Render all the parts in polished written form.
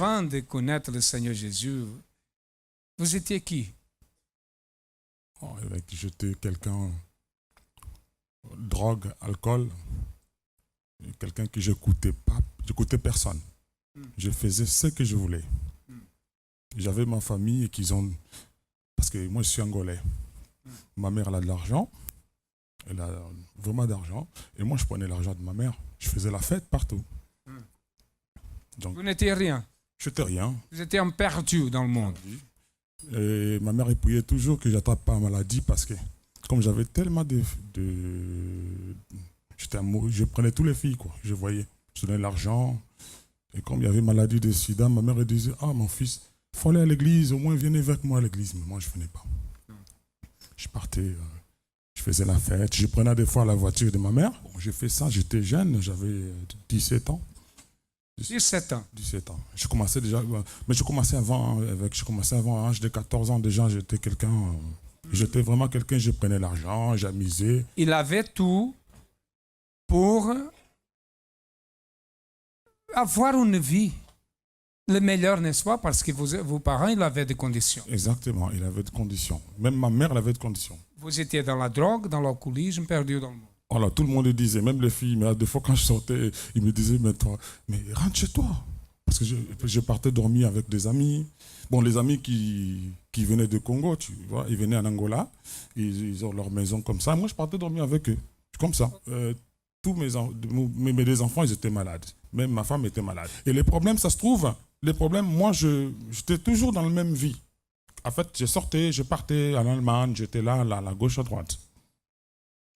avant de connaître le Seigneur Jésus, vous étiez qui? Oh, j'étais quelqu'un, drogue, alcool, quelqu'un que j'écoutais pas, j'écoutais personne. Je faisais ce que je voulais. J'avais ma famille et qu'ils ont... Parce que moi, je suis angolais. Ma mère, elle a de l'argent. Elle a vraiment d'argent. Et moi, je prenais l'argent de ma mère. Je faisais la fête partout. Donc, Vous n'étiez rien. je n'étais rien. Vous étiez un perdu dans le monde. Et ma mère priait toujours que j'attrape pas la maladie parce que comme j'avais tellement j'étais amoureux, je prenais toutes les filles, quoi. Je voyais, je donnais l'argent. Et comme il y avait maladie de sida, ma mère elle disait, ah mon fils, il faut aller à l'église, au moins venez avec moi à l'église. Mais moi je ne venais pas. Je partais, je faisais la fête, je prenais des fois la voiture de ma mère. Bon, j'ai fait ça, j'étais jeune, j'avais 17 ans. 17 ans. 17 ans. Je commençais déjà, mais je commençais avant, à l'âge de 14 ans déjà, j'étais quelqu'un, j'étais vraiment quelqu'un, je prenais l'argent, j'amusais. Il avait tout pour avoir une vie. Le meilleur, n'est-ce pas? Parce que vos parents, ils avaient des conditions. Exactement, il avait des conditions. Même ma mère, elle avait des conditions. Vous étiez dans la drogue, dans l'alcoolisme, perdu dans le monde. Voilà, tout le monde le disait, même les filles, mais des fois quand je sortais, ils me disaient, mais toi, mais rentre chez toi. Parce que je partais dormir avec des amis. Bon, les amis qui venaient de Congo, tu vois, ils venaient en Angola, ils ont leur maison comme ça. Moi, je partais dormir avec eux, comme ça. Tous mes deux enfants, ils étaient malades. Même ma femme était malade. Et les problèmes, ça se trouve, les problèmes, moi, j'étais toujours dans la même vie. En fait, je sortais, je partais en Allemagne, j'étais là, à gauche, à droite.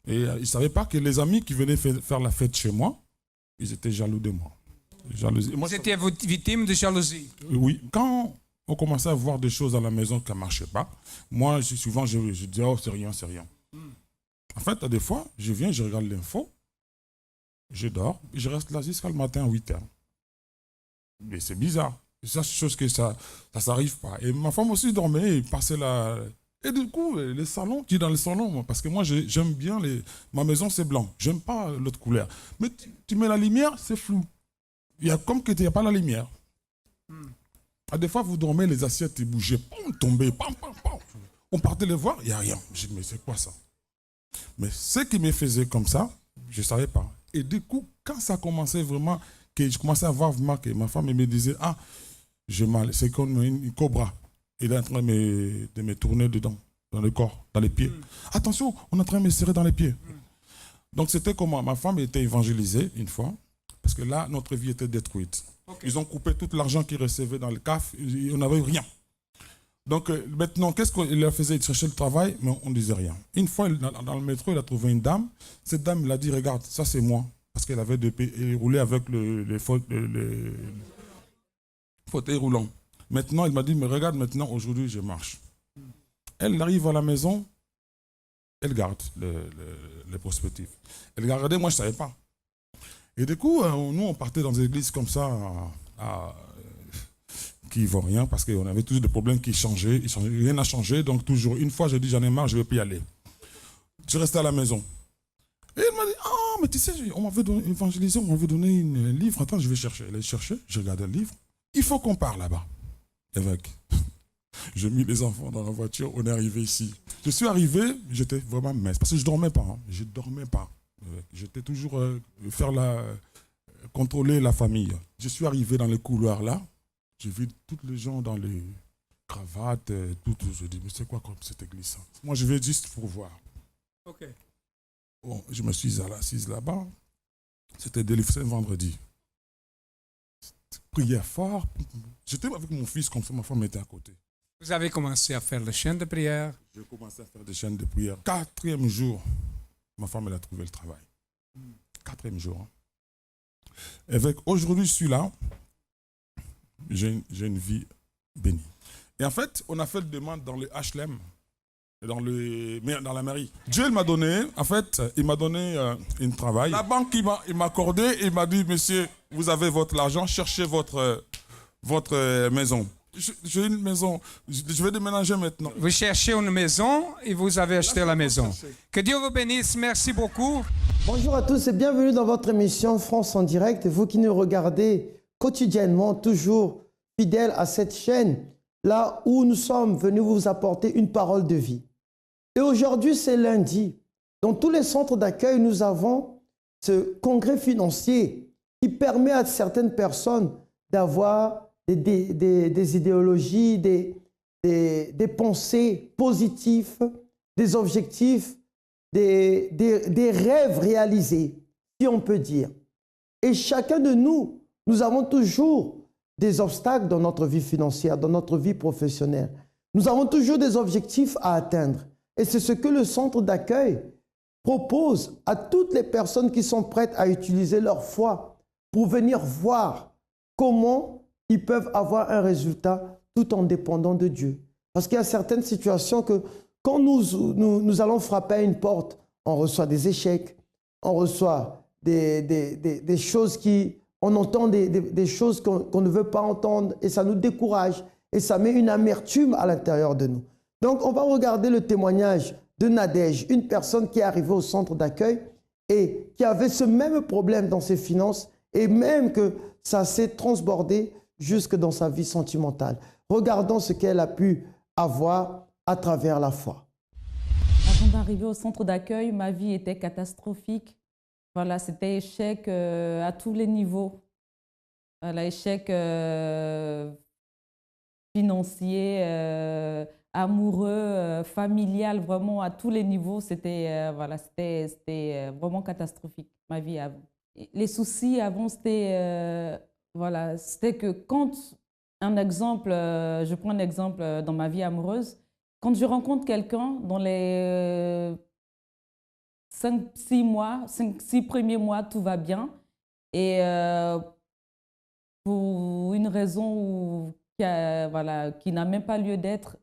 Et ils ne savaient pas que les amis qui venaient faire la fête chez moi, ils étaient jaloux de moi. Vous étiez victime de jalousie? Oui. Quand on commençait à voir des choses à la maison qui ne marchaient pas, moi, souvent, je disais, oh, c'est rien, c'est rien. En fait, des fois, je viens, je regarde l'info, je dors, et je reste là jusqu'à le matin à 8 h. Mais c'est bizarre. Ça, c'est chose que ça s'arrive pas. Et ma femme aussi dormait, et passait là. Et du coup, les salons, tu es dans le salon, moi, parce que moi, j'aime bien ma maison, c'est blanc. J'aime pas l'autre couleur. Mais tu mets la lumière, c'est flou. Il y a comme que il n'y a pas la lumière. Des fois, vous dormez, les assiettes, ils bougeaient, tombaient, pam, pam, pam. On partait les voir, il n'y a rien. Je dis, mais c'est quoi ça? Mais ce qui me faisait comme ça, je ne savais pas. Et du coup, quand ça commençait vraiment, que je commençais à voir vraiment que ma femme me disait, ah, j'ai mal, c'est comme une cobra. Il est en train de me tourner dedans, dans le corps, dans les pieds. Attention, on est en train de me serrer dans les pieds. Donc c'était comment? Ma femme était évangélisée une fois, parce que là, notre vie était détruite. Okay. Ils ont coupé tout l'argent qu'ils recevaient dans le CAF, on n'avait rien. Donc maintenant, qu'est-ce qu'il leur faisait? Il cherchait le travail, mais on ne disait rien. Une fois, dans le métro, il a trouvé une dame. Cette dame, il a dit, regarde, ça c'est moi. Parce qu'elle avait il roulait avec le fauteuil roulant. Maintenant, il m'a dit, mais regarde, maintenant, aujourd'hui, je marche. Elle arrive à la maison, elle garde les prospectifs. Elle gardait, moi, je ne savais pas. Et du coup, nous, on partait dans des églises comme ça, qui ne vont rien, parce qu'on avait toujours des problèmes qui changeaient. Rien n'a changé, donc toujours, une fois, j'ai dit, j'en ai marre, je ne vais plus y aller. Je restais à la maison. Et elle m'a dit, ah, mais tu sais, on m'avait évangélisé, on m'avait donné un livre. Attends, je vais chercher. Elle a cherché, je regardais le livre. Il faut qu'on parle là-bas. Avec. J'ai mis les enfants dans la voiture, on est arrivé ici. Je suis arrivé, j'étais vraiment mince, parce que je ne dormais pas. Hein. Je ne dormais pas. J'étais toujours contrôler la famille. Je suis arrivé dans le couloir là, j'ai vu tous les gens dans les cravates, tout. Je dis, mais c'est quoi comme cette église? Moi, je vais juste pour voir. Ok. Bon, je me suis assise là-bas. C'était délivré vendredi. Prière fort. J'étais avec mon fils comme ça, ma femme était à côté. Vous avez commencé à faire les chaînes de prière? J'ai commencé à faire des chaînes de prière. 4e jour, ma femme elle a trouvé le travail. 4e jour. Avec aujourd'hui, je suis là. J'ai une vie bénie. Et en fait, on a fait une demande dans le HLM, dans la mairie. Dieu m'a donné, en fait, il m'a donné un travail. La banque, il m'a accordé, il m'a dit, monsieur, vous avez votre argent, cherchez votre maison. J'ai une maison, je vais déménager maintenant. Vous cherchez une maison et vous avez acheté la maison. Que Dieu vous bénisse, merci beaucoup. Bonjour à tous et bienvenue dans votre émission France en direct. Vous qui nous regardez quotidiennement, toujours fidèles à cette chaîne, là où nous sommes venus vous apporter une parole de vie. Et aujourd'hui, c'est lundi. Dans tous les centres d'accueil, nous avons ce congrès financier qui permet à certaines personnes d'avoir des idéologies, des pensées positives, des objectifs, des rêves réalisés, si on peut dire. Et chacun de nous, nous avons toujours des obstacles dans notre vie financière, dans notre vie professionnelle. Nous avons toujours des objectifs à atteindre. Et c'est ce que le centre d'accueil propose à toutes les personnes qui sont prêtes à utiliser leur foi pour venir voir comment ils peuvent avoir un résultat tout en dépendant de Dieu. Parce qu'il y a certaines situations que quand nous allons frapper à une porte, on reçoit des échecs, on reçoit des choses qui... On entend des choses qu'on ne veut pas entendre et ça nous décourage et ça met une amertume à l'intérieur de nous. Donc, on va regarder le témoignage de Nadège, une personne qui est arrivée au centre d'accueil et qui avait ce même problème dans ses finances et même que ça s'est transbordé jusque dans sa vie sentimentale. Regardons ce qu'elle a pu avoir à travers la foi. Avant d'arriver au centre d'accueil, ma vie était catastrophique. Voilà, c'était échec à tous les niveaux. Voilà, échec financier, amoureux, familial, vraiment à tous les niveaux. C'était voilà, c'était vraiment catastrophique, ma vie avant. Les soucis avant, c'était voilà, c'était que quand, un exemple, je prends un exemple dans ma vie amoureuse, quand je rencontre quelqu'un dans les 5-6 premiers mois, tout va bien. Et pour une raison voilà, qui n'a même pas lieu d'être,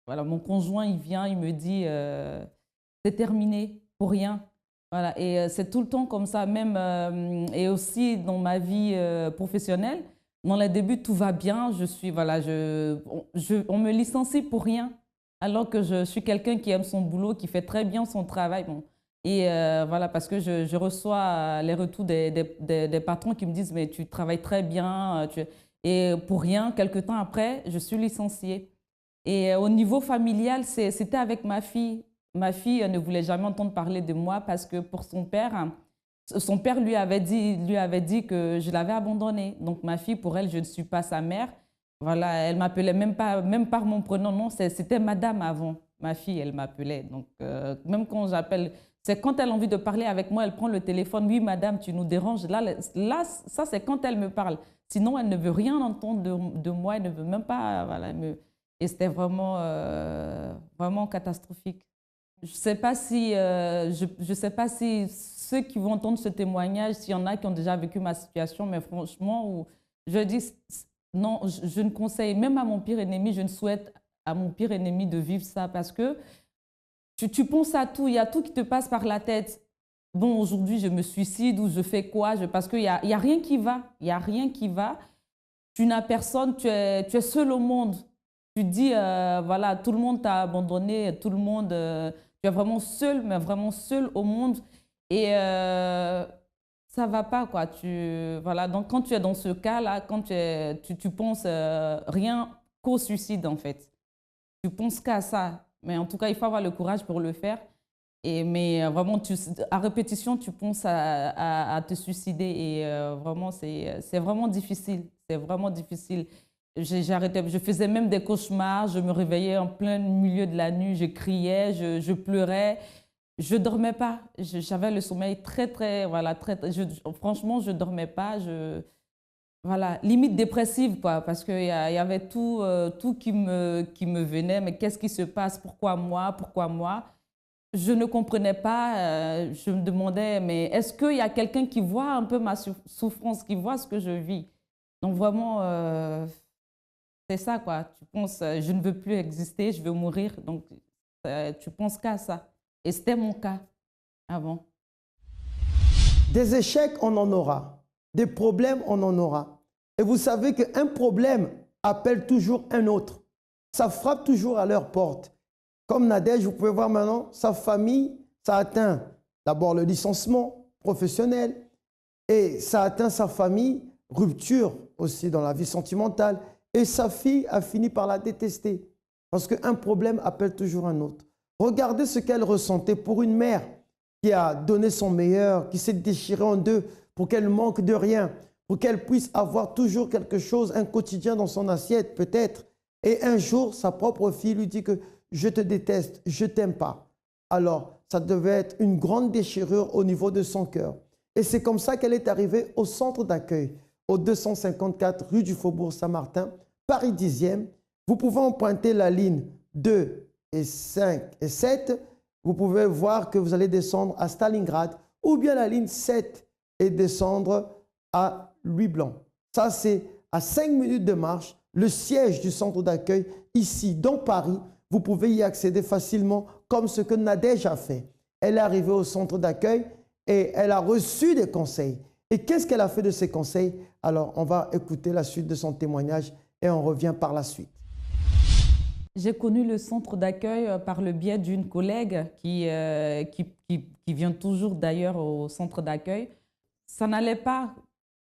voilà, mon conjoint, il vient, il me dit c'est terminé, pour rien. Voilà, et c'est tout le temps comme ça, même, et aussi dans ma vie professionnelle. Dans les débuts, tout va bien, voilà, on me licencie pour rien, alors que je suis quelqu'un qui aime son boulot, qui fait très bien son travail. Bon. Et voilà, parce que je reçois les retours des patrons qui me disent « mais tu travailles très bien ». Et pour rien, quelques temps après, je suis licenciée. Et au niveau familial, c'était avec ma fille. Ma fille ne voulait jamais entendre parler de moi parce que pour son père lui avait dit que je l'avais abandonnée. Donc ma fille, pour elle, je ne suis pas sa mère. Voilà, elle m'appelait même par mon prénom, non, c'était madame avant. Ma fille, elle m'appelait. Donc même quand j'appelle... C'est quand elle a envie de parler avec moi, elle prend le téléphone. Oui, madame, tu nous déranges. Là ça, c'est quand elle me parle. Sinon, elle ne veut rien entendre de moi. Elle ne veut même pas... Voilà, et c'était vraiment, vraiment catastrophique. Je ne sais pas si, je sais pas si ceux qui vont entendre ce témoignage, s'il y en a qui ont déjà vécu ma situation, mais franchement, je dis non, je ne conseille même à mon pire ennemi, je ne souhaite à mon pire ennemi de vivre ça parce que tu penses à tout, il y a tout qui te passe par la tête. Bon, aujourd'hui, je me suicide ou je fais quoi parce qu'il y a rien qui va. Il n'y a rien qui va. Tu n'as personne, tu es seul au monde. Tu dis, voilà, tout le monde t'a abandonné, tout le monde, tu es vraiment seul, mais vraiment seul au monde. Et ça ne va pas, quoi. Voilà, donc quand tu es dans ce cas-là, quand tu penses rien qu'au suicide, en fait. Tu penses qu'à ça. Mais en tout cas, il faut avoir le courage pour le faire. Mais vraiment, à répétition, tu penses à te suicider. Et vraiment, c'est vraiment difficile. C'est vraiment difficile. Je faisais même des cauchemars. Je me réveillais en plein milieu de la nuit. Je criais, je pleurais. Je ne dormais pas. J'avais le sommeil très, très... Voilà, franchement, je ne dormais pas. Voilà, limite dépressive, quoi, parce qu'il y avait tout qui me venait. Mais qu'est-ce qui se passe? Pourquoi moi? Pourquoi moi? Je ne comprenais pas. Je me demandais, mais est-ce qu'il y a quelqu'un qui voit un peu ma souffrance, qui voit ce que je vis? Donc vraiment, c'est ça, quoi. Tu penses, je ne veux plus exister, je veux mourir. Donc, tu penses qu'à ça. Et c'était mon cas avant. Des échecs, on en aura. Des problèmes, on en aura. Et vous savez qu'un problème appelle toujours un autre. Ça frappe toujours à leur porte. Comme Nadège, vous pouvez voir maintenant, sa famille, ça atteint d'abord le licenciement professionnel et ça atteint sa famille, rupture aussi dans la vie sentimentale. Et sa fille a fini par la détester. Parce qu'un problème appelle toujours un autre. Regardez ce qu'elle ressentait pour une mère qui a donné son meilleur, qui s'est déchirée en deux pour qu'elle manque de rien, pour qu'elle puisse avoir toujours quelque chose, un quotidien dans son assiette peut-être. Et un jour, sa propre fille lui dit que je te déteste, je t'aime pas. Alors, ça devait être une grande déchirure au niveau de son cœur. Et c'est comme ça qu'elle est arrivée au centre d'accueil, au 254 rue du Faubourg Saint-Martin, Paris 10e. Vous pouvez emprunter la ligne 2 et 5 et 7. Vous pouvez voir que vous allez descendre à Stalingrad ou bien la ligne 7 et descendre à Louis-Blanc. Ça, c'est à 5 minutes de marche, le siège du centre d'accueil ici dans Paris. Vous pouvez y accéder facilement comme ce que Nadège a fait. Elle est arrivée au centre d'accueil et elle a reçu des conseils. Et qu'est-ce qu'elle a fait de ces conseils? Alors, on va écouter la suite de son témoignage et on revient par la suite. J'ai connu le centre d'accueil par le biais d'une collègue qui vient toujours d'ailleurs au centre d'accueil. Ça n'allait pas.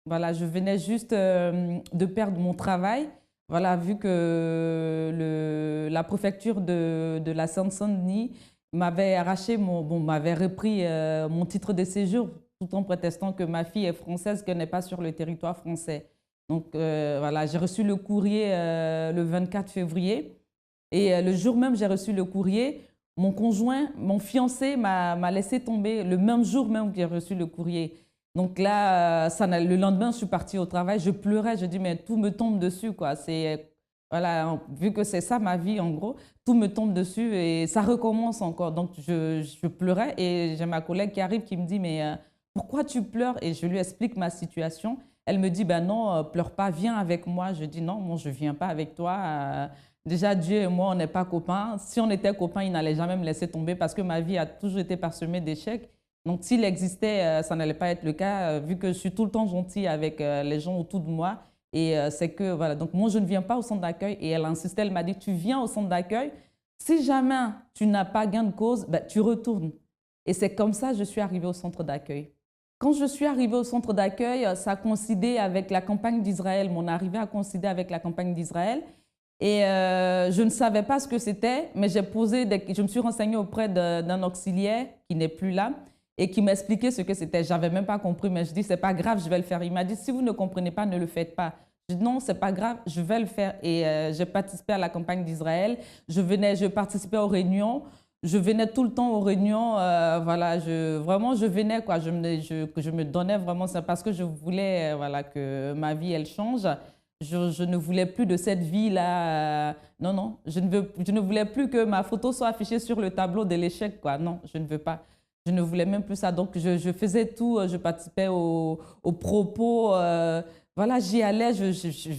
Voilà, je venais juste de perdre mon travail. Voilà, vu que la préfecture de la Seine-Saint-Denis m'avait arraché, m'avait repris mon titre de séjour tout en prétextant que ma fille est française, qu'elle n'est pas sur le territoire français. Donc voilà, j'ai reçu le courrier le 24 février. Et le jour même, j'ai reçu le courrier. Mon conjoint, mon fiancé m'a laissé tomber le même jour même que j'ai reçu le courrier. Donc là, le lendemain, je suis partie au travail. Je pleurais. Je dis, mais tout me tombe dessus, quoi. Voilà, vu que c'est ça ma vie, en gros, tout me tombe dessus et ça recommence encore. Donc, je pleurais et j'ai ma collègue qui arrive qui me dit, mais pourquoi tu pleures? Et je lui explique ma situation. Elle me dit, ben non, pleure pas, viens avec moi. Je dis, non, moi, je ne viens pas avec toi. Déjà, Dieu et moi, on n'est pas copains. Si on était copains, il n'allait jamais me laisser tomber parce que ma vie a toujours été parsemée d'échecs. Donc, s'il existait, ça n'allait pas être le cas, vu que je suis tout le temps gentille avec les gens autour de moi. Et c'est que, voilà, donc moi, je ne viens pas au centre d'accueil. Et elle insistait, elle m'a dit, tu viens au centre d'accueil. Si jamais tu n'as pas gain de cause, ben, tu retournes. Et c'est comme ça que je suis arrivée au centre d'accueil. Quand je suis arrivée au centre d'accueil, ça a coïncidé avec la campagne d'Israël. Mon arrivée a coïncidé avec la campagne d'Israël. Et je ne savais pas ce que c'était, mais je me suis renseignée auprès d'un auxiliaire qui n'est plus là et qui m'a expliqué ce que c'était. Je n'avais même pas compris, mais je dis, c'est pas grave, je vais le faire. Il m'a dit, si vous ne comprenez pas, ne le faites pas. Je dis, non, c'est pas grave, je vais le faire. Et j'ai participé à la campagne d'Israël. Je participais aux réunions. Je venais tout le temps aux réunions. Voilà, vraiment, je venais, quoi. Je me donnais vraiment ça parce que je voulais voilà, que ma vie, elle change. Je ne voulais plus de cette vie-là. Non, non, je ne voulais plus que ma photo soit affichée sur le tableau de l'échec, quoi. Non, je ne veux pas. Je ne voulais même plus ça. Donc, je faisais tout. Je participais aux propos. Voilà, j'y allais.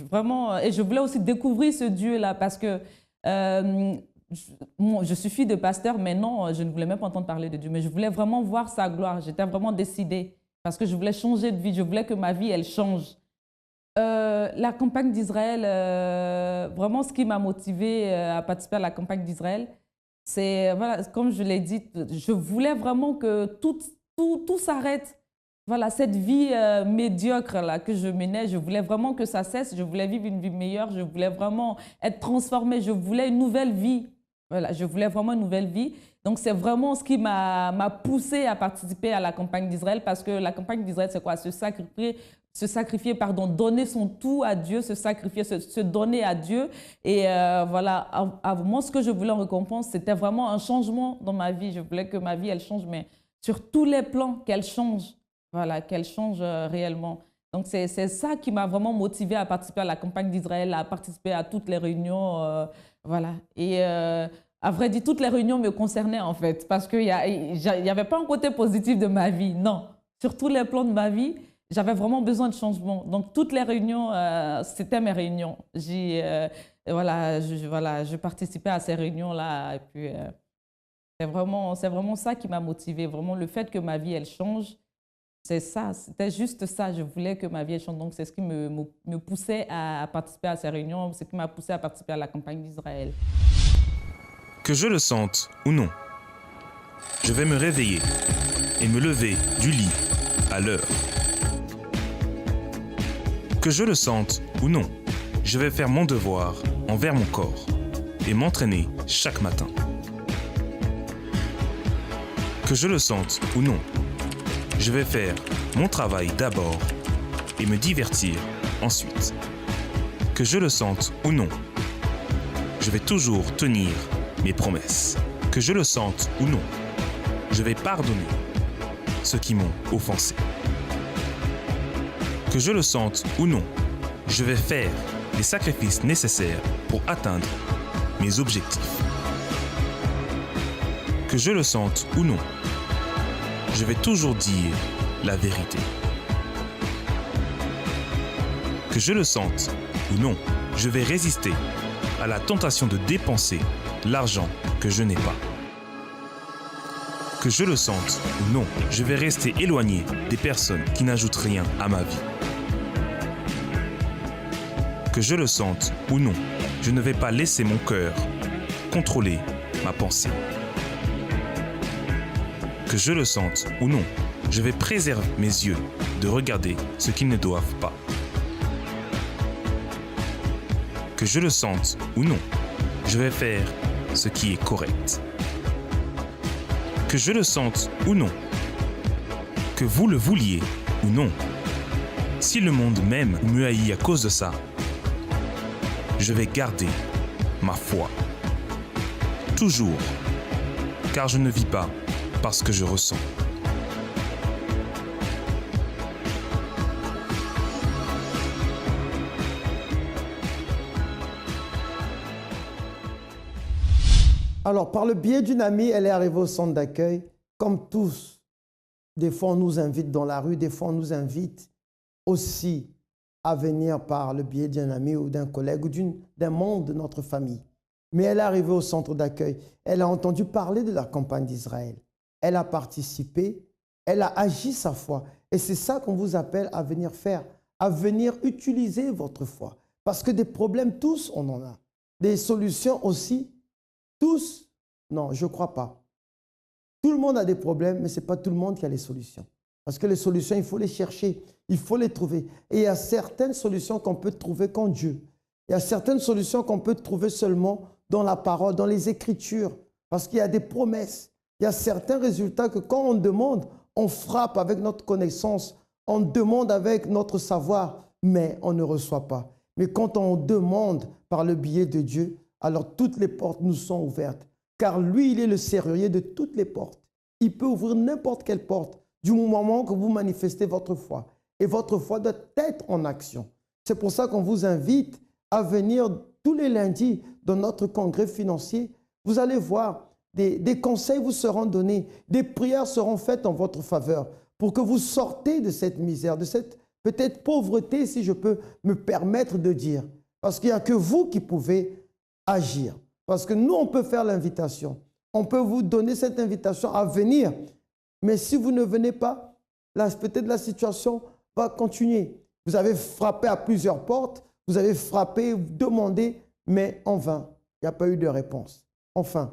Vraiment, et je voulais aussi découvrir ce Dieu-là parce que je suis fille de pasteur, mais non, je ne voulais même pas entendre parler de Dieu. Mais je voulais vraiment voir sa gloire. J'étais vraiment décidée parce que je voulais changer de vie. Je voulais que ma vie, elle change. La campagne d'Israël, vraiment ce qui m'a motivée à participer à la campagne d'Israël, c'est, voilà, comme je l'ai dit, je voulais vraiment que tout s'arrête. Voilà, cette vie médiocre là, que je menais, je voulais vraiment que ça cesse, je voulais vivre une vie meilleure, je voulais vraiment être transformée, je voulais une nouvelle vie. Voilà, je voulais vraiment une nouvelle vie. Donc, c'est vraiment ce qui m'a poussée à participer à la campagne d'Israël parce que la campagne d'Israël, c'est quoi? Se sacrifier, pardon, donner son tout à Dieu, se sacrifier, se donner à Dieu. Et voilà, moi, ce que je voulais en récompense, c'était vraiment un changement dans ma vie. Je voulais que ma vie, elle change, mais sur tous les plans, qu'elle change. Voilà, qu'elle change réellement. Donc, c'est ça qui m'a vraiment motivée à participer à la campagne d'Israël, à participer à toutes les réunions. Voilà. Et à vrai dire, toutes les réunions me concernaient, en fait, parce qu'il n'y avait pas un côté positif de ma vie. Non, sur tous les plans de ma vie, j'avais vraiment besoin de changement. Donc, toutes les réunions, c'était mes réunions. Je participais à ces réunions-là. Et puis, c'est vraiment ça qui m'a motivée. Vraiment, le fait que ma vie, elle change, c'est ça. C'était juste ça. Je voulais que ma vie, elle change. Donc, c'est ce qui me poussait à participer à ces réunions. C'est ce qui m'a poussé à participer à la campagne d'Israël. Que je le sente ou non, je vais me réveiller et me lever du lit à l'heure. Que je le sente ou non, je vais faire mon devoir envers mon corps et m'entraîner chaque matin. Que je le sente ou non, je vais faire mon travail d'abord et me divertir ensuite. Que je le sente ou non, je vais toujours tenir mes promesses. Que je le sente ou non, je vais pardonner ceux qui m'ont offensé. Que je le sente ou non, je vais faire les sacrifices nécessaires pour atteindre mes objectifs. Que je le sente ou non, je vais toujours dire la vérité. Que je le sente ou non, je vais résister à la tentation de dépenser l'argent que je n'ai pas. Que je le sente ou non, je vais rester éloigné des personnes qui n'ajoutent rien à ma vie. Que je le sente ou non, je ne vais pas laisser mon cœur contrôler ma pensée. Que je le sente ou non, je vais préserver mes yeux de regarder ce qu'ils ne doivent pas. Que je le sente ou non, je vais faire ce qui est correct. Que je le sente ou non, que vous le vouliez ou non, si le monde m'aime ou me haït à cause de ça, je vais garder ma foi. Toujours, car je ne vis pas parce que je ressens. Alors, par le biais d'une amie, elle est arrivée au centre d'accueil. Comme tous, des fois, on nous invite dans la rue, des fois, on nous invite aussi à venir par le biais d'un ami ou d'un collègue ou d'un membre de notre famille. Mais elle est arrivée au centre d'accueil. Elle a entendu parler de la campagne d'Israël. Elle a participé, elle a agi sa foi. Et c'est ça qu'on vous appelle à venir faire, à venir utiliser votre foi. Parce que des problèmes, tous, on en a. Des solutions aussi, tous, non, je ne crois pas. Tout le monde a des problèmes, mais ce n'est pas tout le monde qui a les solutions. Parce que les solutions, il faut les chercher, il faut les trouver. Et il y a certaines solutions qu'on peut trouver qu'en Dieu. Il y a certaines solutions qu'on peut trouver seulement dans la parole, dans les Écritures. Parce qu'il y a des promesses. Il y a certains résultats que quand on demande, on frappe avec notre connaissance, on demande avec notre savoir, mais on ne reçoit pas. Mais quand on demande par le biais de Dieu, alors toutes les portes nous sont ouvertes. Car lui, il est le serrurier de toutes les portes. Il peut ouvrir n'importe quelle porte du moment que vous manifestez votre foi. Et votre foi doit être en action. C'est pour ça qu'on vous invite à venir tous les lundis dans notre congrès financier. Vous allez voir, des conseils vous seront donnés, des prières seront faites en votre faveur pour que vous sortez de cette misère, de cette peut-être pauvreté, si je peux me permettre de dire. Parce qu'il n'y a que vous qui pouvez agir. Parce que nous, on peut faire l'invitation. On peut vous donner cette invitation à venir. Mais si vous ne venez pas, peut-être la situation va continuer. Vous avez frappé à plusieurs portes, vous avez frappé, demandé, mais en vain. Il n'y a pas eu de réponse. Enfin,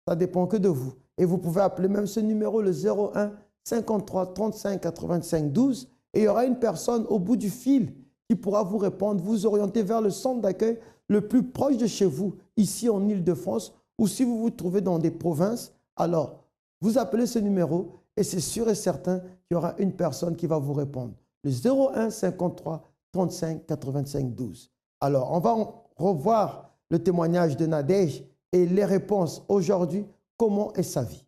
ça dépend que de vous. Et vous pouvez appeler même ce numéro, le 01 53 35 85 12, et il y aura une personne au bout du fil qui pourra vous répondre, vous orienter vers le centre d'accueil le plus proche de chez vous, ici en Île-de-France, ou si vous vous trouvez dans des provinces, alors vous appelez ce numéro et c'est sûr et certain qu'il y aura une personne qui va vous répondre. Le 01 53 35 85 12. Alors, on va revoir le témoignage de Nadège et les réponses aujourd'hui. Comment est sa vie?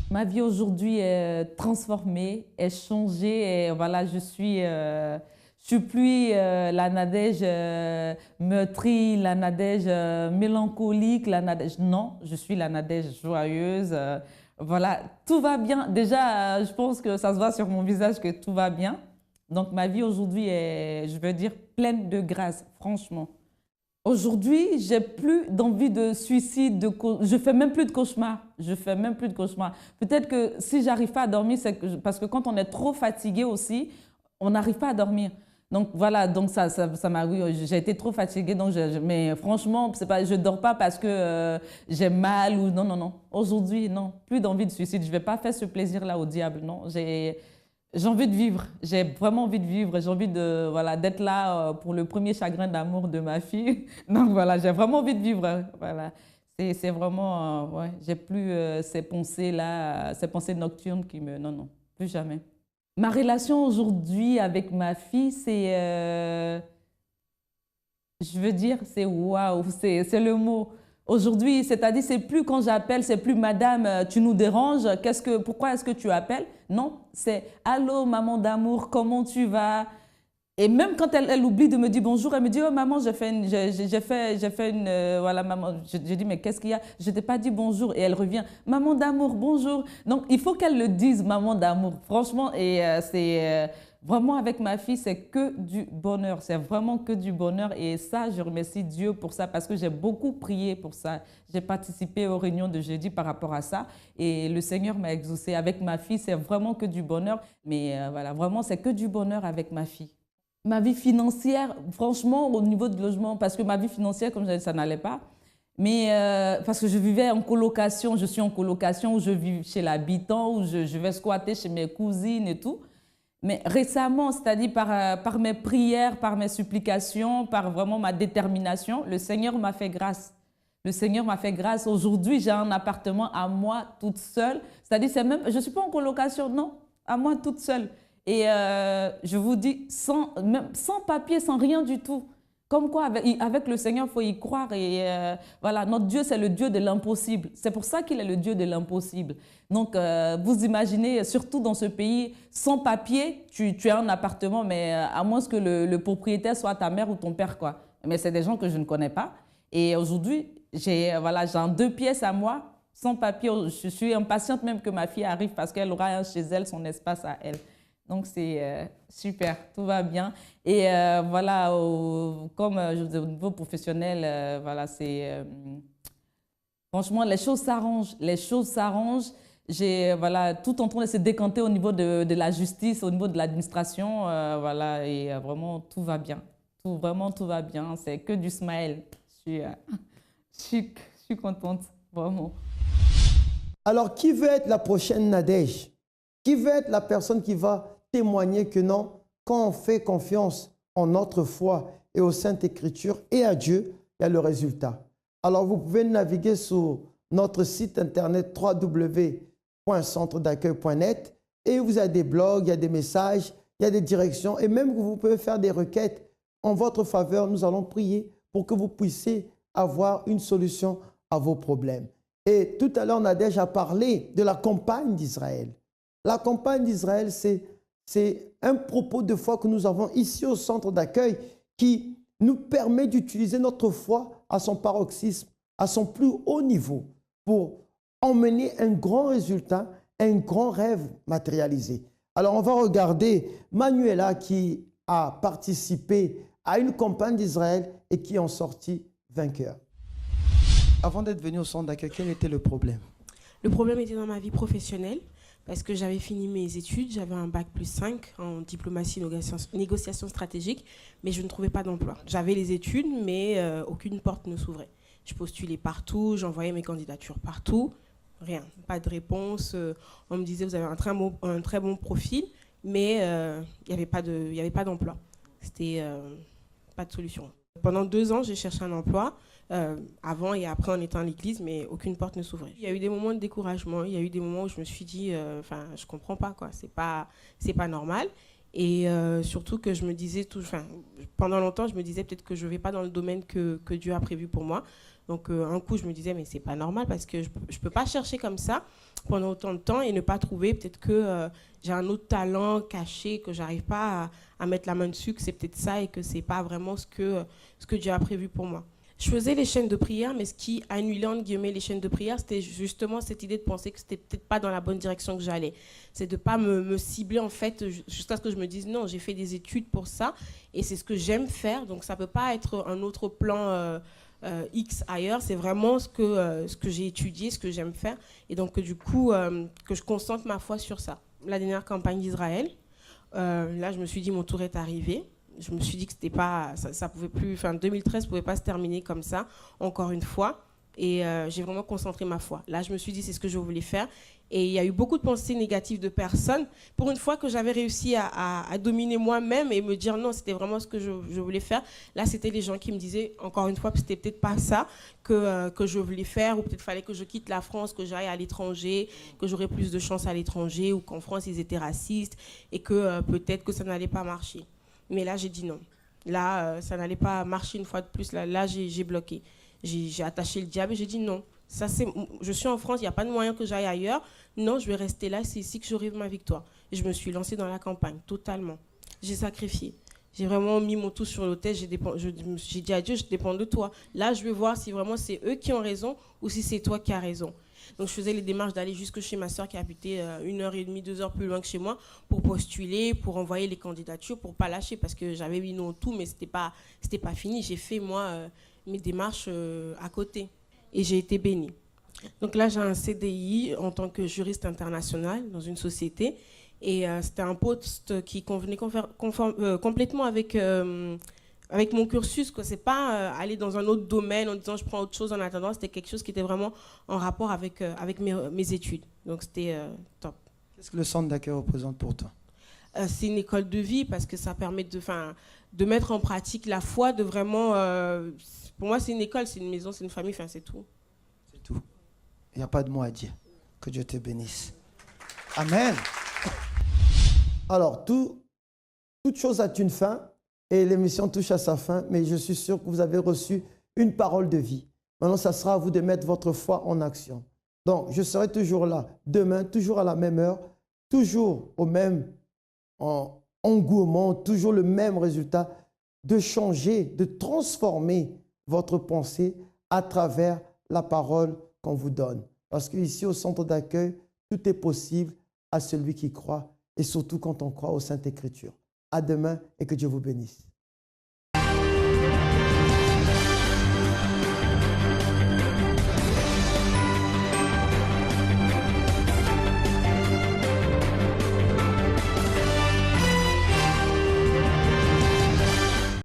Ma vie aujourd'hui est transformée, est changée et voilà, je suis plus la Nadège meurtrie, la Nadège mélancolique, la Nadège... Non, je suis la Nadège joyeuse. Voilà, tout va bien. Déjà, je pense que ça se voit sur mon visage que tout va bien. Donc ma vie aujourd'hui est, je veux dire, pleine de grâce, franchement. Aujourd'hui, j'ai plus d'envie de suicide, je fais même plus de cauchemars. Je fais même plus de cauchemars. Peut-être que si j'arrive pas à dormir, c'est parce que quand on est trop fatigué aussi, on n'arrive pas à dormir. Donc voilà, donc ça m'a, j'ai été trop fatiguée, donc mais franchement, c'est pas, je dors pas parce que j'ai mal ou non. Aujourd'hui, non, plus d'envie de suicide. Je vais pas faire ce plaisir-là au diable, non. J'ai envie de vivre, j'ai vraiment envie de vivre, j'ai envie de, voilà, d'être là pour le premier chagrin d'amour de ma fille. Donc voilà, j'ai vraiment envie de vivre. Voilà. C'est vraiment, ouais, j'ai plus ces pensées-là, ces pensées nocturnes qui me... Non, non, plus jamais. Ma relation aujourd'hui avec ma fille, c'est... je veux dire, c'est waouh, c'est le mot. Aujourd'hui, c'est-à-dire, c'est plus quand j'appelle, c'est plus madame, tu nous déranges, pourquoi est-ce que tu appelles? Non, c'est allô, maman d'amour, comment tu vas? Et même quand elle oublie de me dire bonjour, elle me dit oh maman, j'ai fait une voilà maman, je dis mais qu'est-ce qu'il y a? Je t'ai pas dit bonjour et elle revient maman d'amour, bonjour. Donc il faut qu'elle le dise maman d'amour, franchement, et c'est vraiment avec ma fille, c'est que du bonheur, c'est vraiment que du bonheur, et ça, je remercie Dieu pour ça parce que j'ai beaucoup prié pour ça. J'ai participé aux réunions de jeudi par rapport à ça et le Seigneur m'a exaucé. Avec ma fille, c'est vraiment que du bonheur, mais voilà, vraiment, c'est que du bonheur avec ma fille. Ma vie financière, franchement, au niveau du logement, parce que ma vie financière, comme je disais, ça n'allait pas, mais parce que je vivais en colocation, je suis en colocation où je vis chez l'habitant, où je vais squatter chez mes cousines et tout. Mais récemment, c'est-à-dire par mes prières, par mes supplications, par vraiment ma détermination, le Seigneur m'a fait grâce. Le Seigneur m'a fait grâce. Aujourd'hui, j'ai un appartement à moi toute seule. C'est-à-dire, je ne suis pas en colocation, non, à moi toute seule. Et je vous dis, sans papier, sans rien du tout. Comme quoi, avec le Seigneur, il faut y croire. Et voilà, notre Dieu, c'est le Dieu de l'impossible. C'est pour ça qu'il est le Dieu de l'impossible. Donc, vous imaginez, surtout dans ce pays, sans papier, tu as un appartement, mais à moins que le propriétaire soit ta mère ou ton père, quoi. Mais c'est des gens que je ne connais pas. Et aujourd'hui, j'ai un 2 pièces à moi, sans papier. Je suis impatiente même que ma fille arrive parce qu'elle aura chez elle son espace à elle. Donc, c'est super, tout va bien. Et voilà, comme je dis, au niveau professionnel, voilà, c'est... franchement, les choses s'arrangent. Les choses s'arrangent. Voilà, tout en train de se décanter au niveau de la justice, au niveau de l'administration. Voilà, et vraiment, tout va bien. Vraiment, tout va bien. C'est que du smile. Je suis contente, vraiment. Alors, qui veut être la prochaine Nadège? Qui veut être la personne qui va témoigner que non, quand on fait confiance en notre foi et aux Saintes Écritures et à Dieu, il y a le résultat. Alors, vous pouvez naviguer sur notre site internet www.centredaccueil.net et vous avez des blogs, il y a des messages, il y a des directions et même vous pouvez faire des requêtes en votre faveur. Nous allons prier pour que vous puissiez avoir une solution à vos problèmes. Et tout à l'heure, Nadège a parlé de la campagne d'Israël. La campagne d'Israël, c'est un propos de foi que nous avons ici au centre d'accueil qui nous permet d'utiliser notre foi à son paroxysme, à son plus haut niveau pour emmener un grand résultat, un grand rêve matérialisé. Alors, on va regarder Manuela qui a participé à une campagne d'Israël et qui en sortit vainqueur. Avant d'être venu au centre d'accueil, quel était le problème? Le problème était dans ma vie professionnelle parce que j'avais fini mes études, j'avais un bac +5 en diplomatie négociation stratégique, mais je ne trouvais pas d'emploi. J'avais les études, mais aucune porte ne s'ouvrait. Je postulais partout, j'envoyais mes candidatures partout, rien, pas de réponse. On me disait vous avez un très bon profil, mais il n'y avait pas d'emploi. C'était pas de solution. Pendant 2 ans, j'ai cherché un emploi. Avant et après en étant à l'église, mais aucune porte ne s'ouvrait. Il y a eu des moments de découragement, il y a eu des moments où je me suis dit, je comprends pas, quoi, c'est pas normal. Et surtout que je me disais, pendant longtemps, je me disais peut-être que je vais pas dans le domaine que Dieu a prévu pour moi. Donc un coup, je me disais, mais c'est pas normal parce que je peux pas chercher comme ça pendant autant de temps et ne pas trouver, peut-être que j'ai un autre talent caché, que j'arrive pas à mettre la main dessus, que c'est peut-être ça et que c'est pas vraiment ce que Dieu a prévu pour moi. Je faisais les chaînes de prière, mais ce qui annulait, entre guillemets, les chaînes de prière, c'était justement cette idée de penser que c'était peut-être pas dans la bonne direction que j'allais. C'est de pas me cibler, en fait, jusqu'à ce que je me dise, non, j'ai fait des études pour ça, et c'est ce que j'aime faire, donc ça peut pas être un autre plan X ailleurs, c'est vraiment ce que j'ai étudié, ce que j'aime faire, et donc du coup, que je concentre ma foi sur ça. La dernière campagne d'Israël, là, je me suis dit, mon tour est arrivé. Je me suis dit que c'était pas, ça pouvait plus, 2013 ne pouvait pas se terminer comme ça, encore une fois. Et j'ai vraiment concentré ma foi. Là, je me suis dit, c'est ce que je voulais faire. Et il y a eu beaucoup de pensées négatives de personnes. Pour une fois que j'avais réussi à dominer moi-même et me dire non, c'était vraiment ce que je voulais faire. Là, c'était les gens qui me disaient, encore une fois, que c'était peut-être pas ça que je voulais faire, ou peut-être fallait que je quitte la France, que j'aille à l'étranger, que j'aurais plus de chance à l'étranger, ou qu'en France, ils étaient racistes, et que peut-être que ça n'allait pas marcher. Mais là, j'ai dit non. Là, ça n'allait pas marcher une fois de plus. Là j'ai bloqué. J'ai attaché le diable et j'ai dit non. Ça, je suis en France, il n'y a pas de moyen que j'aille ailleurs. Non, je vais rester là, c'est ici que j'aurai ma victoire. Et je me suis lancée dans la campagne, totalement. J'ai sacrifié. J'ai vraiment mis mon tout sur l'autel. J'ai dit à Dieu, je dépends de toi. Là, je vais voir si vraiment c'est eux qui ont raison ou si c'est toi qui as raison. Donc, je faisais les démarches d'aller jusque chez ma soeur qui habitait 1h30, 2 heures plus loin que chez moi pour postuler, pour envoyer les candidatures, pour ne pas lâcher parce que j'avais mis non tout, mais ce n'était pas fini. J'ai fait, moi, mes démarches à côté. Et j'ai été bénie. Donc là, j'ai un CDI en tant que juriste international dans une société. Et c'était un poste qui convenait complètement avec mon cursus. Ce n'est pas aller dans un autre domaine en disant je prends autre chose en attendant. C'était quelque chose qui était vraiment en rapport avec mes études. Donc c'était top. Qu'est-ce que le centre d'accueil représente pour toi? C'est une école de vie parce que ça permet de mettre en pratique la foi, de vraiment... pour moi, c'est une école, c'est une maison, c'est une famille, c'est tout. C'est tout. Il n'y a pas de mot à dire. Que Dieu te bénisse. Amen. Alors, toute chose a une fin et l'émission touche à sa fin, mais je suis sûr que vous avez reçu une parole de vie. Maintenant, ça sera à vous de mettre votre foi en action. Donc, je serai toujours là, demain, toujours à la même heure, toujours au même engouement, toujours le même résultat, de changer, de transformer votre pensée à travers la parole qu'on vous donne. Parce qu'ici, au centre d'accueil, tout est possible à celui qui croit, et surtout quand on croit aux Saintes Écritures. À demain et que Dieu vous bénisse.